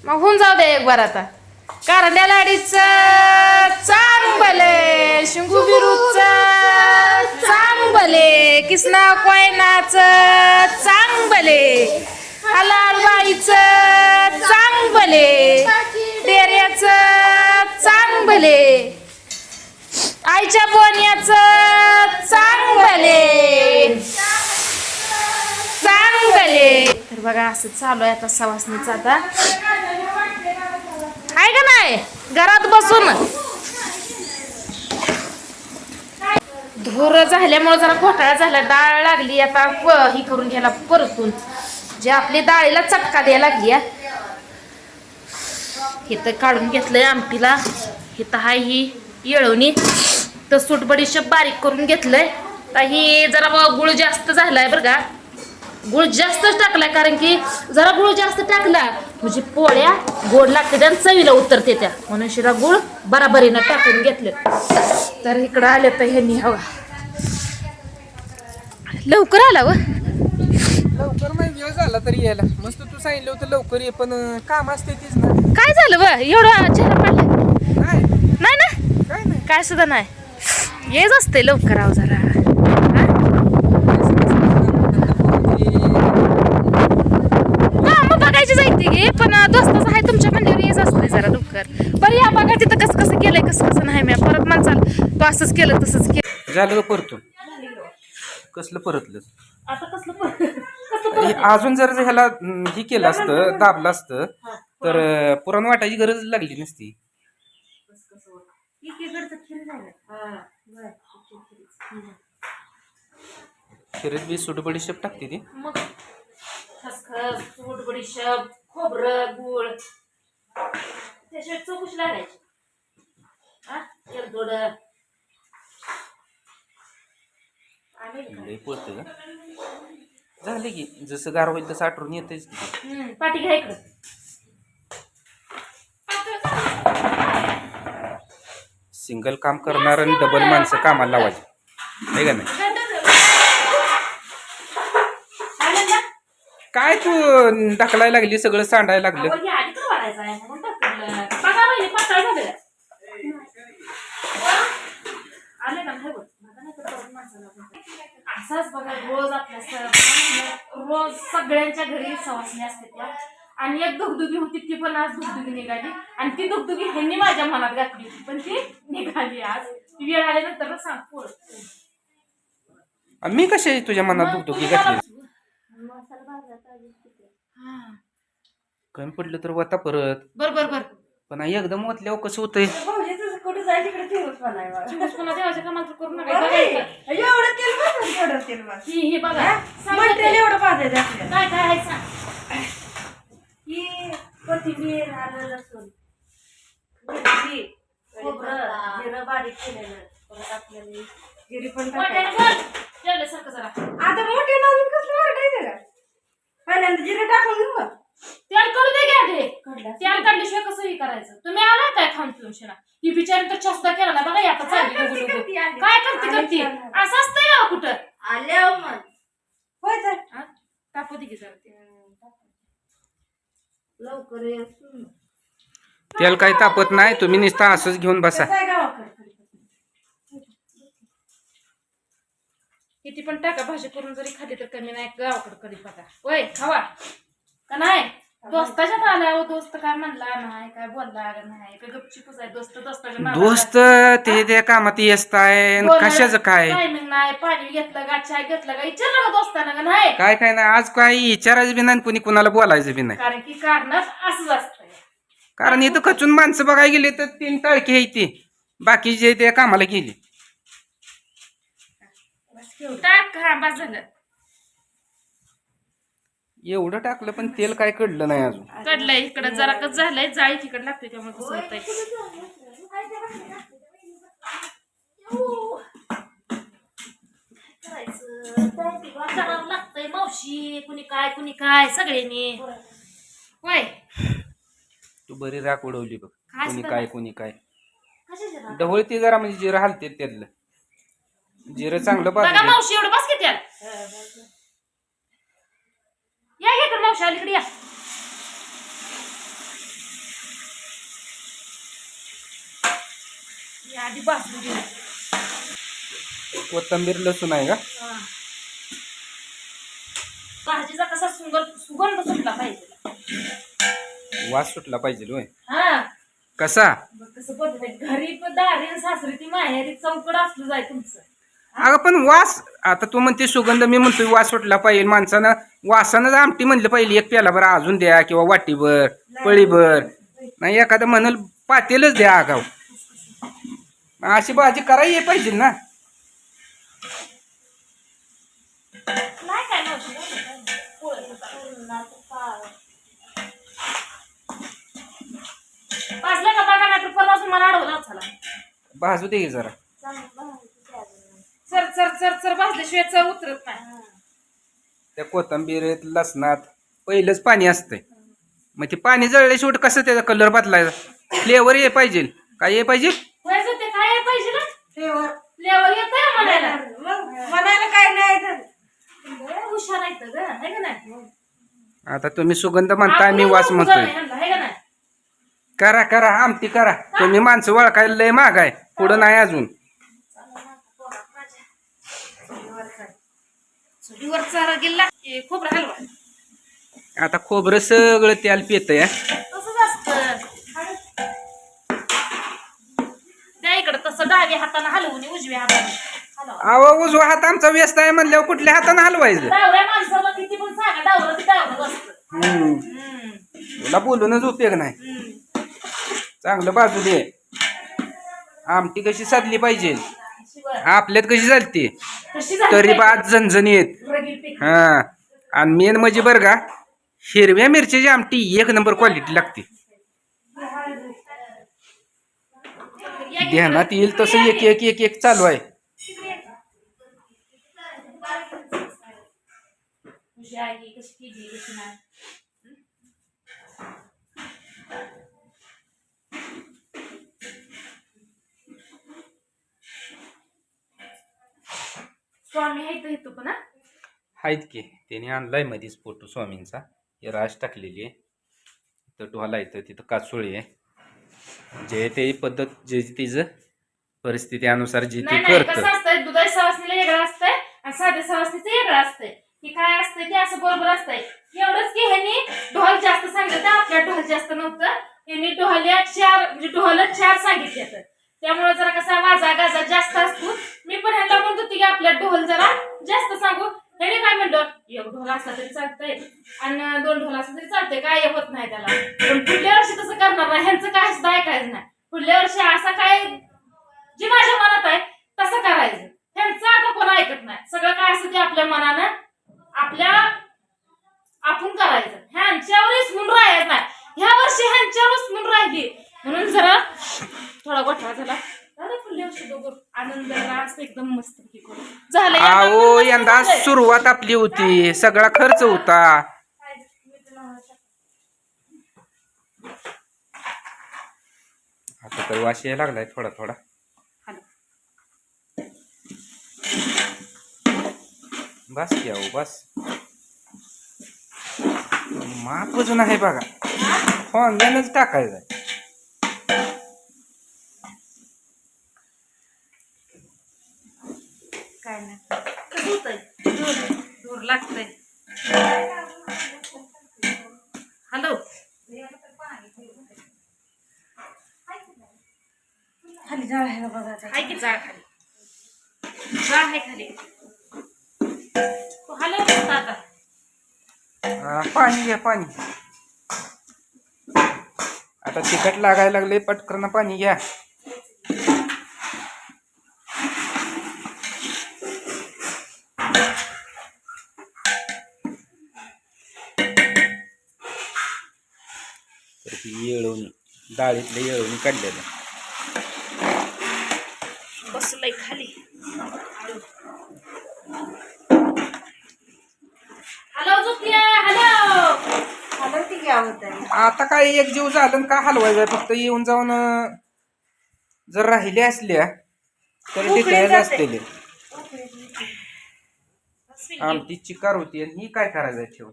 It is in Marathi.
मग होऊन जाऊ दे एक बार आता. कारंड्या लाडीच चांगले, शिंगू बिरूच चांगले, किसना कोयनाच चांगले, हलालबाईच चांगले, तेऱ्याच चांगले, आईच्या बोन्याच चांगले चांगले. तर बघा असं चालू आहे आता सवासणीचं. आता आहे का नाही घरात बसून धूर झाल्यामुळे जरा घोटाळा झाला. डाळ लागली आता ही करून घ्यायला परतून, जे आपली डाळीला चटका द्यायला लागली. इथं काढून घेतलंय आमटीला. इथं हाय ही येळवणी, तर सूट बडीशेप बारीक करून घेतलंय. तर ही जरा गुळ जास्त झालाय बरं का, गुळ जास्तच टाकलाय, कारण की जरा गुळ जास्त टाकला म्हणजे पोळ्या गोड लागते आणि चवीला उतरते त्या, म्हणून शिरा गुळ बराबरीनं टाकून घेतले. तर इकडं आले तर ह्यांनी हवा लवकर आला व लवकर नाही वेळ झाला तरी यायला. मस्त तू सांगितलं होतं लवकर ये, पण काम असते तीच ना. काय झालं व एवढं चेहरा पाडलं? नाही नाही ना काय नाही. काय सुद्धा नाही, येच असते लवकर आव जरा. बघायची जायची गे, पण दोस्ताचं आहे तुमच्या म्हणल्यावर येच असते जरा लवकर. बरं या बघा तिथं कसं कसं केलंय, कसं कसं नाही. मी परत माणसाला तू असंच केलं तसंच केलं. झालं परतून कसलं परतलं आता कसलं अजून जर ह्याला हे केलं असतं, दाबलं असतं तर पुरण वाटायची गरज लागली नसती. खिरीत बी सूट बडीशेप टाकते ती. मग खसखस, सूट, बडीशेप, खोबरं, गुळ, त्याशिवाय चौकशी लागायची. एलदोड लय पळतं का झाले की, जसं गार होईल तसं आठवून येतेच. पाठी घ्या इकडं. सिंगल काम करणार आणि डबल माणसं कामाला लावायची आहे का नाही. काय तू ढकलायला लागली, सगळं सांडायला लागलं. असाच बघा रोज आपल्या रोज सगळ्यांच्या घरी सवासणी असते त्या. आणि एक धुगधुगी होती, ती पण आज धुगधुगी निघाली. आणि ती धुगधुगी ह्यांनी माझ्या मनात घातली होती, पण ती निघाली आज. ती वेळ आल्यानंतर सांग पोळ. मी कशी तुझ्या मनात दुखतो की घातली. कमी पडलं तर वता परत. बर बर बर. पण एकदम ओतल्यावर कसं होतंय. देवाच्या कामाला करू नका. ही बघा काय काय आहे सांग. ही कोथिंबीर, आलं, लसूण, मिरची, खोबरं, जिरं बारीक केलेलं. परत आपल्याला जिरी पण टाकायची. सारखं जरा आता मोठे अजून कसलं वाटायचं का? पहिल्यांदा जिरं टाकून घेऊ. तेल करू दे घ्या ते. तेल काढल्याशिवाय कसं हे करायचं. तुम्ही आला काय खाऊन पिऊन शिना. ही बिचारी तर चष्टा केला ना बघा. आता चालली काय करते असं असतंय का कुठं आल्या मग होय तर तापू दे की जरा ते. लवकर ये. तेल काही तापत नाही, तुम्ही नुसता असंच घेऊन बसा. किती पण टाका, भाजी करून जरी खाली तर कमी नाही. गावाकडे कधी बघा होय खावा का नाही. दोस्ताच्या आल्यावर दोस्त काय म्हणला नाही, काय बोलला नाही, काय गपचिपच आहे. दोस्ताच्या दोस्त ते त्या कामात असताय कशाचं काय. टायमिंग नाही. पाणी घेतलं का, चाय घेतलं का विचारलं का दोस्ताना का नाही. काय काय नाही आज काही विचारायचं बी नाही, कुणी कुणाला बोलायचं बी नाही. कारण की कारण असंच असतंय. कारण इथं कचून माणसं बघायला गेली तर 3 टाळकी आहे ती, बाकीचे त्या कामाला गेली. टाक हा बस झालं. एवढं टाकलं पण तेल काय कडलं नाही अजून. कडलंय इकडं जरा कच झालंय. जाळी तिकडे लागते त्यामुळे कसं होतंय. करावं लागतंय मावशी. कुणी काय सगळ्यांनी होय. तू बरी राख उडवली बघ. कुणी काय कशाची ढवळती जरा म्हणजे जिरं हलते त्यातलं. जिरं चांगलं बघा पाहिजे. मावशी एवढं बस किती या घे कर मावशी अलीकडे या. ही आधी भाजून घेऊ. कोथिंबीर लसूण आहे का? हा. भाजीचा कसा सुगंध सुटला पाहिजे. वास सुटला पाहिजे होय. हा कसा? कसं पद्धत घरी पण दारी आणि सासरी ती माहेरी चौकड असलं जाय तुमचं. अगं पण वास, आता तू म्हणते सुगंध, मी म्हणतोय वास सुटला पाहिजे. माणसानं वासानं आमटी म्हणलं पाहिजे, एक प्यालाभर अजून द्या किंवा वाटीभर पळीभर, नाही एखादं म्हणल पातेलच द्या. आगाव अशी भाजी करायला पाहिजे ना. नाही काय नव्हतं. भाजलं का बघा नाही तर परवाच मला अडवला झाला. भाजू दे की जरा. चर चर चर चर भाजल्याशिवाय चव उतरत नाही. त्या कोथिंबीरीत लसणात पहिलंच पाणी असतंय, मग ते पाणी जळले शेवट कसं त्याचा कलर बदलायचा, फ्लेवर ये पाहिजे. काय ये पाहिजे? व्हायचं ते काय आहे पाहिजे ना, फ्लेवर फ्लेवर येतंय म्हणायला. म्हणायला काय नाही तर लय हुशार आहे तर गं, है का नाही? आता तुम्ही सुगंध म्हणताय, मी वास आपलं म्हणतोय. ह्यांना, है का नाही? करा करा आमटी करा. तुम्ही माणसं वळखायला लय महाग आहे, पुढं नाही अजून. चुलीवर चारा गेला की खोबरं हलवा. आता खोबरं सगळं त्याला पेतय. तसंच असतं. त्या इकडं तसं डाव्या हाताने हलवून उजव्या हाताने हलवा. अहो उजवा हात आमचा व्यस्त आहे म्हणल्यावर कुठल्या हाताने हलवायचं? डावऱ्या माणसाला किती पण सांगा, डावरं ते डावरं असतं. तुला बोलूनच उपयोग नाही. चांगलं बाजू दे. आमटी कशी साधली पाहिजे, शिवाय आपल्यात कशी चालते, कशी झाली तरी पाहिजे? बाद झणझणीत. रगील पीक. हा, आणि मेन म्हणजे बरं का, हिरव्या मिरच्याची आमटी एक नंबर क्वालिटी लागते. ध्यानात येईल तसं एक एक एक एक चालू आहे. कशी आहे, कशी केली, कशी नाही. स्वामी आहे तर येतो पण हा? आहेत की, त्याने आणलाय मध्येच फोटो स्वामींचा. हे राज टाकलेली आहे. तिथं ढोला येतं, तिथं काचोळी आहे. जे ते पद्धत, जे तिचं परिस्थितीनुसार जे ते नाही नाही, करतं. कसं असतंय, दुधाच्या सवासनीला वेगळं असतंय आणि साध्या सवासनीचं वेगळं असतंय. की काय असतंय ते असं बरोबर असतंय. एवढंच की ह्यांनी ढोल जास्त सांगितलं, आपल्या ढोल जास्त नव्हतं. ह्यांनी ढोल्या 4 म्हणजे ढोल 4 सांगितले, त्यामुळे जरा कसा वाजा गाजा जास्त असतो. मी पण ह्यांना म्हणत होती की आपल्या ढोल जरा जास्त सांगू. ह्याने काय म्हणलं, एक ढोल असला तरी चालतंय आणि 2 ढोल असला तरी चालतंय, काय होत नाही त्याला. पण पुढल्या वर्षी तसं करणार नाही. ह्यांचं काय सुद्धा ऐकायचं नाही. पुढल्या वर्षी असं काय जे माझ्या मनात आहे तसं करायचं. ह्यांचं आता कोण ऐकत नाही. सगळं काय असतं ते आपल्या मनानं आपण करायचं. ह्यांच्यावर इसमून राहायचं नाही. ह्या वर्षी ह्यांच्यावर इसमून राहिली म्हणून जरा थोडा गोठा झाला. पुढल्या वर्षी दोघं आनंद रास एकदम मस्त झालं. अहो यंदा सुरुवात आपली होती, सगळा खर्च होता. आता तर वास यायला लागलाय थोडा थोडा. बस की अहो बस. मापच नाही बघा, फोंग्यानच टाकायचं. काय नाही कसं होतंय, दूर लागतंय. हॅलो, खाली जाळ आहे बघा. हाय की जाळ खाली, जाळ आहे खाली. हॅलो आता पाणी घ्या पाणी. आता तिखट लागायला लागले, पटकन पाणी घ्या. तर ही येळवणी, डाळीतले येळवणी काढलेलं बसलंय खाली. हॅलो जुतिया, हॅलो. हलवती घ्या होतं. आता काय एक जीव झालं का हलवायचं. फक्त येऊन जाऊन जर राहिल्या असल्या तर टिकायला असलेले. आमटी चिकार होती आणि ही काय करायचं ठेव.